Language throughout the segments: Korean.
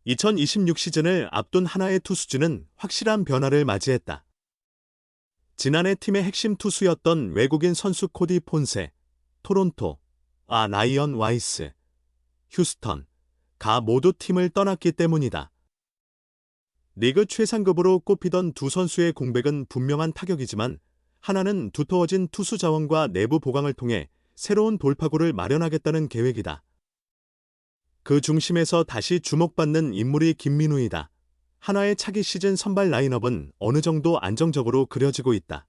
2026 시즌을 앞둔 하나의 투수진은 확실한 변화를 맞이했다. 지난해 팀의 핵심 투수였던 외국인 선수 코디 폰세, 토론토, 라이언 와이스, 휴스턴, 가 모두 팀을 떠났기 때문이다. 리그 최상급으로 꼽히던 두 선수의 공백은 분명한 타격이지만 하나는 두터워진 투수 자원과 내부 보강을 통해 새로운 돌파구를 마련하겠다는 계획이다. 그 중심에서 다시 주목받는 인물이 김민우이다. 하나의 차기 시즌 선발 라인업은 어느 정도 안정적으로 그려지고 있다.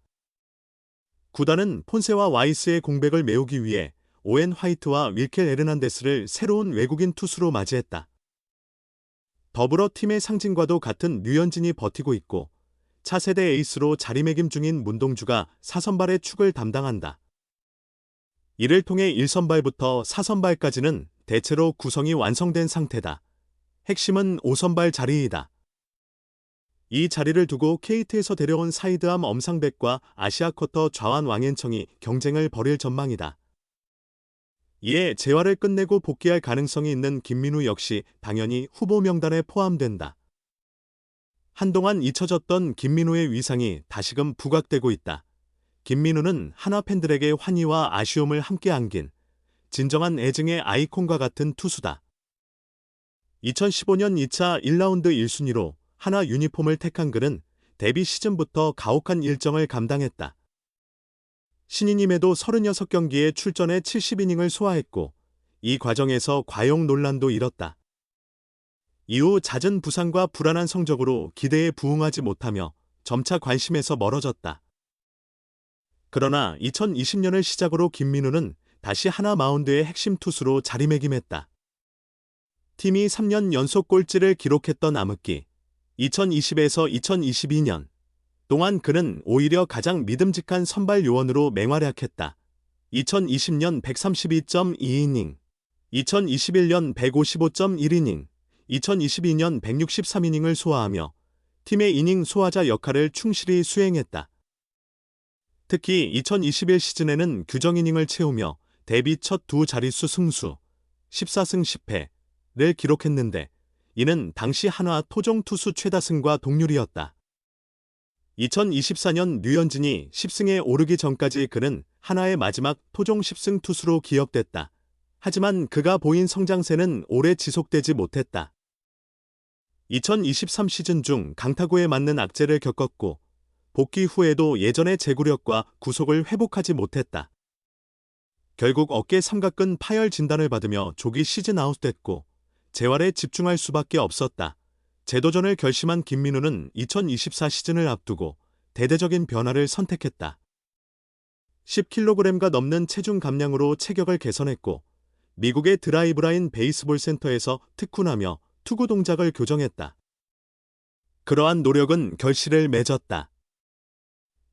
구단은 폰세와 와이스의 공백을 메우기 위해 오웬 화이트와 윌켈 에르난데스를 새로운 외국인 투수로 맞이했다. 더불어 팀의 상징과도 같은 류현진이 버티고 있고 차세대 에이스로 자리매김 중인 문동주가 4선발의 축을 담당한다. 이를 통해 1선발부터 4선발까지는 대체로 구성이 완성된 상태다. 핵심은 5선발 자리이다. 이 자리를 두고 KT에서 데려온 사이드암 엄상백과 아시아쿼터 좌완 왕앤청이 경쟁을 벌일 전망이다. 이에 재활을 끝내고 복귀할 가능성이 있는 김민우 역시 당연히 후보 명단에 포함된다. 한동안 잊혀졌던 김민우의 위상이 다시금 부각되고 있다. 김민우는 하나 팬들에게 환희와 아쉬움을 함께 안긴 진정한 애증의 아이콘과 같은 투수다. 2015년 2차 1라운드 1순위로 하나 유니폼을 택한 그는 데뷔 시즌부터 가혹한 일정을 감당했다. 신인임에도 36경기에 출전해 70이닝을 소화했고 이 과정에서 과용 논란도 일었다. 이후 잦은 부상과 불안한 성적으로 기대에 부응하지 못하며 점차 관심에서 멀어졌다. 그러나 2020년을 시작으로 김민우는 다시 하나 마운드의 핵심 투수로 자리매김했다. 팀이 3년 연속 꼴찌를 기록했던 암흑기 2020에서 2022년 동안 그는 오히려 가장 믿음직한 선발 요원으로 맹활약했다. 2020년 132.2이닝, 2021년 155.1이닝, 2022년 163이닝을 소화하며 팀의 이닝 소화자 역할을 충실히 수행했다. 특히 2021 시즌에는 규정 이닝을 채우며 데뷔 첫 두 자릿수 승수 14승 10패를 기록했는데 이는 당시 한화 토종 투수 최다승과 동률이었다. 2024년 류현진이 10승에 오르기 전까지 그는 한화의 마지막 토종 10승 투수로 기억됐다. 하지만 그가 보인 성장세는 오래 지속되지 못했다. 2023 시즌 중 강타구에 맞는 악재를 겪었고 복귀 후에도 예전의 제구력과 구속을 회복하지 못했다. 결국 어깨 삼각근 파열 진단을 받으며 조기 시즌 아웃됐고 재활에 집중할 수밖에 없었다. 재도전을 결심한 김민우는 2024 시즌을 앞두고 대대적인 변화를 선택했다. 10kg가 넘는 체중 감량으로 체격을 개선했고 미국의 드라이브라인 베이스볼 센터에서 특훈하며 투구 동작을 교정했다. 그러한 노력은 결실을 맺었다.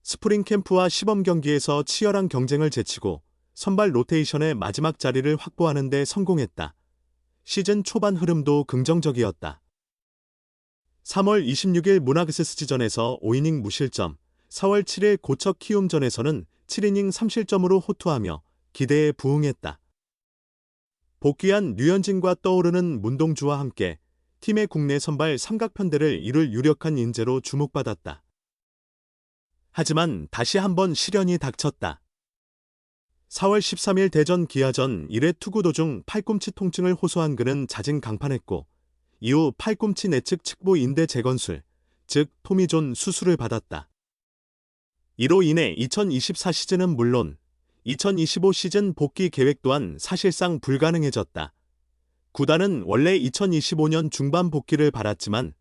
스프링 캠프와 시범 경기에서 치열한 경쟁을 제치고 선발 로테이션의 마지막 자리를 확보하는 데 성공했다. 시즌 초반 흐름도 긍정적이었다. 3월 26일 문하그세스지전에서 5이닝 무실점, 4월 7일 고척 키움전에서는 7이닝 3실점으로 호투하며 기대에 부응했다. 복귀한 류현진과 떠오르는 문동주와 함께 팀의 국내 선발 삼각편대를 이룰 유력한 인재로 주목받았다. 하지만 다시 한번 시련이 닥쳤다. 4월 13일 대전 기아전 1회 투구 도중 팔꿈치 통증을 호소한 그는 자진 강판했고 이후 팔꿈치 내측 측보 인대 재건술, 즉 토미존 수술을 받았다. 이로 인해 2024 시즌은 물론 2025 시즌 복귀 계획 또한 사실상 불가능해졌다. 구단은 원래 2025년 중반 복귀를 바랐지만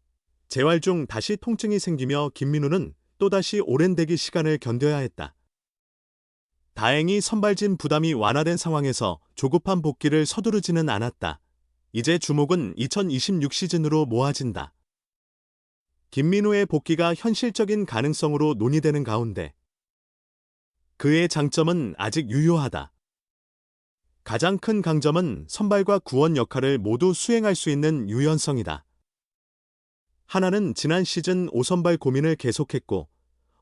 재활 중 다시 통증이 생기며 김민우는 또다시 오랜 대기 시간을 견뎌야 했다. 다행히 선발진 부담이 완화된 상황에서 조급한 복귀를 서두르지는 않았다. 이제 주목은 2026 시즌으로 모아진다. 김민우의 복귀가 현실적인 가능성으로 논의되는 가운데 그의 장점은 아직 유효하다. 가장 큰 강점은 선발과 구원 역할을 모두 수행할 수 있는 유연성이다. 하나는 지난 시즌 5선발 고민을 계속했고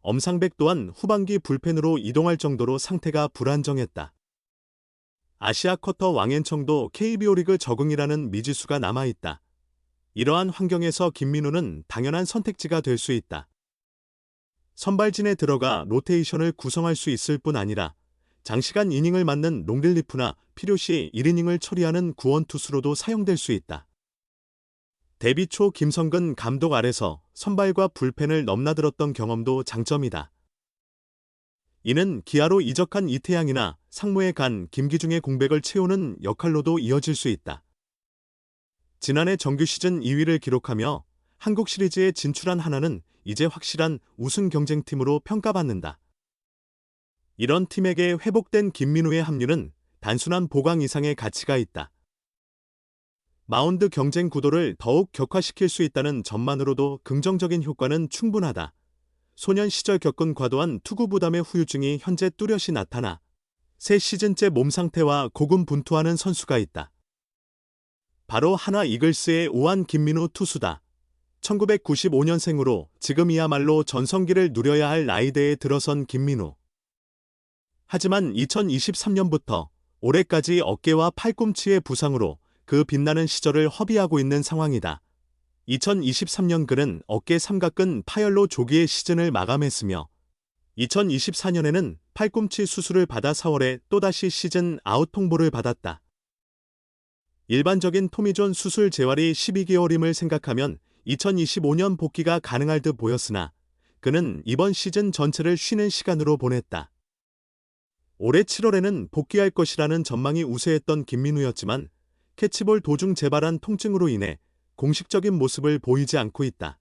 엄상백 또한 후반기 불펜으로 이동할 정도로 상태가 불안정했다. 아시아쿼터 왕앤청도 KBO 리그 적응이라는 미지수가 남아있다. 이러한 환경에서 김민우는 당연한 선택지가 될 수 있다. 선발진에 들어가 로테이션을 구성할 수 있을 뿐 아니라 장시간 이닝을 맞는 롱릴리프나 필요시 1이닝을 처리하는 구원투수로도 사용될 수 있다. 데뷔 초 김성근 감독 아래서 선발과 불펜을 넘나들었던 경험도 장점이다. 이는 기아로 이적한 이태양이나 상무에 간 김기중의 공백을 채우는 역할로도 이어질 수 있다. 지난해 정규 시즌 2위를 기록하며 한국 시리즈에 진출한 하나는 이제 확실한 우승 경쟁팀으로 평가받는다. 이런 팀에게 회복된 김민우의 합류는 단순한 보강 이상의 가치가 있다. 마운드 경쟁 구도를 더욱 격화시킬 수 있다는 점만으로도 긍정적인 효과는 충분하다. 소년 시절 겪은 과도한 투구 부담의 후유증이 현재 뚜렷이 나타나 새 시즌째 몸 상태와 고군분투하는 선수가 있다. 바로 하나 이글스의 오한 김민우 투수다. 1995년생으로 지금이야말로 전성기를 누려야 할 나이대에 들어선 김민우. 하지만 2023년부터 올해까지 어깨와 팔꿈치의 부상으로 그 빛나는 시절을 허비하고 있는 상황이다. 2023년 그는 어깨 삼각근 파열로 조기의 시즌을 마감했으며 2024년에는 팔꿈치 수술을 받아 4월에 또다시 시즌 아웃 통보를 받았다. 일반적인 토미존 수술 재활이 12개월임을 생각하면 2025년 복귀가 가능할 듯 보였으나 그는 이번 시즌 전체를 쉬는 시간으로 보냈다. 올해 7월에는 복귀할 것이라는 전망이 우세했던 김민우였지만 캐치볼 도중 재발한 통증으로 인해 공식적인 모습을 보이지 않고 있다.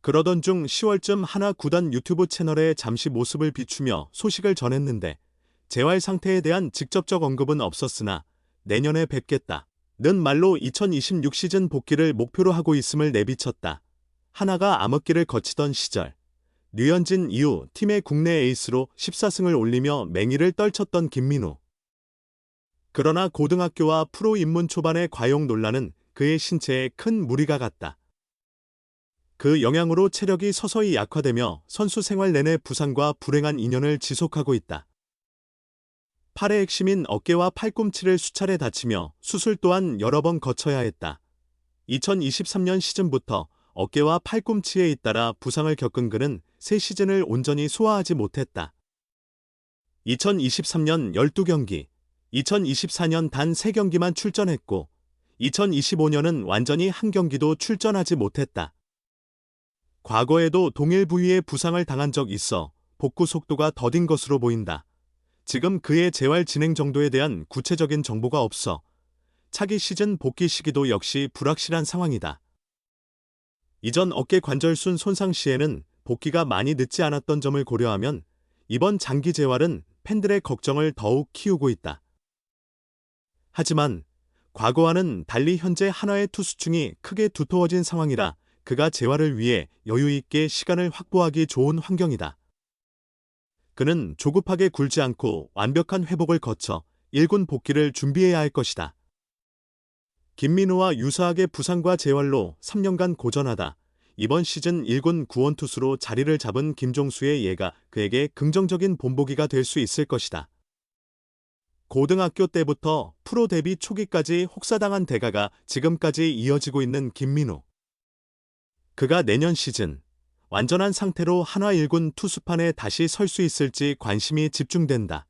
그러던 중 10월쯤 하나 구단 유튜브 채널에 잠시 모습을 비추며 소식을 전했는데 재활 상태에 대한 직접적 언급은 없었으나 내년에 뵙겠다. 는 말로 2026 시즌 복귀를 목표로 하고 있음을 내비쳤다. 하나가 암흑기를 거치던 시절, 류현진 이후 팀의 국내 에이스로 14승을 올리며 맹위를 떨쳤던 김민우. 그러나 고등학교와 프로 입문 초반의 과용 논란은 그의 신체에 큰 무리가 갔다. 그 영향으로 체력이 서서히 약화되며 선수 생활 내내 부상과 불행한 인연을 지속하고 있다. 팔의 핵심인 어깨와 팔꿈치를 수차례 다치며 수술 또한 여러 번 거쳐야 했다. 2023년 시즌부터 어깨와 팔꿈치에 잇따라 부상을 겪은 그는 새 시즌을 온전히 소화하지 못했다. 2023년 12경기, 2024년 단 3경기만 출전했고 2025년은 완전히 한 경기도 출전하지 못했다. 과거에도 동일 부위에 부상을 당한 적 있어 복구 속도가 더딘 것으로 보인다. 지금 그의 재활 진행 정도에 대한 구체적인 정보가 없어 차기 시즌 복귀 시기도 역시 불확실한 상황이다. 이전 어깨 관절순 손상 시에는 복귀가 많이 늦지 않았던 점을 고려하면 이번 장기 재활은 팬들의 걱정을 더욱 키우고 있다. 하지만 과거와는 달리 현재 한화의 투수층이 크게 두터워진 상황이라 그가 재활을 위해 여유 있게 시간을 확보하기 좋은 환경이다. 그는 조급하게 굴지 않고 완벽한 회복을 거쳐 1군 복귀를 준비해야 할 것이다. 김민우와 유사하게 부상과 재활로 3년간 고전하다 이번 시즌 1군 구원투수로 자리를 잡은 김종수의 예가 그에게 긍정적인 본보기가 될 수 있을 것이다. 고등학교 때부터 프로 데뷔 초기까지 혹사당한 대가가 지금까지 이어지고 있는 김민우. 그가 내년 시즌 완전한 상태로 한화 1군 투수판에 다시 설 수 있을지 관심이 집중된다.